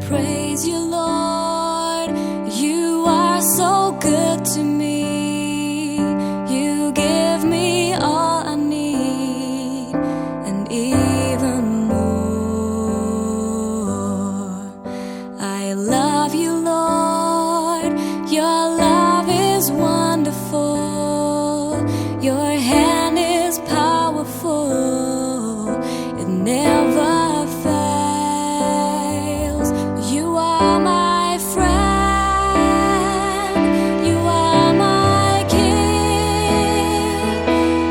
praise you, Lord. You are so good to me. You give me all I need and even more. I love you, Lord. Your love is wonderful. Your hand is powerful. It never fails. You are my friend. You are my King.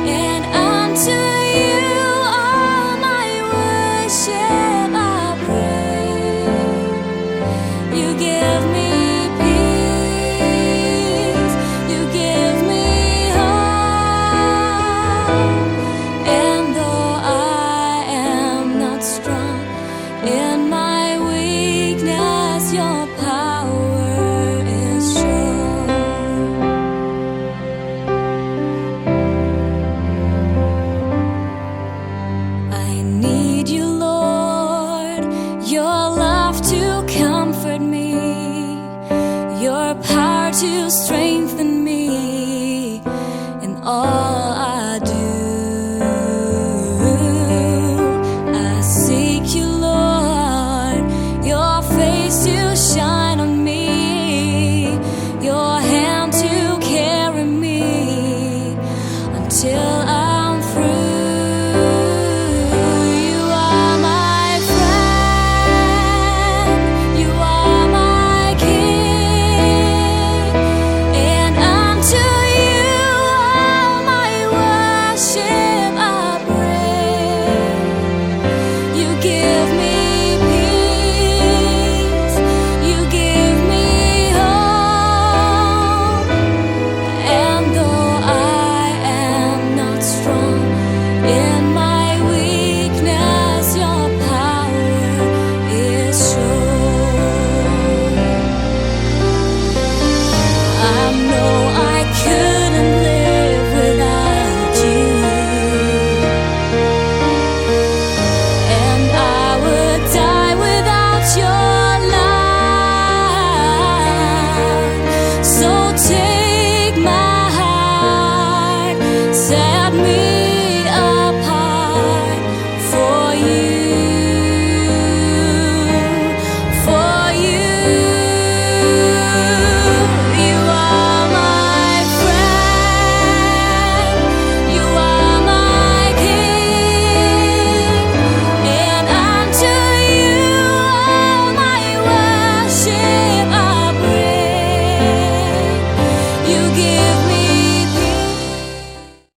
And unto you all my worship I bring. You give me peace. You give me hope. And though I am not strong in my weakness, your power is shown. I need you, Lord, your love to comfort me, your power to strengthen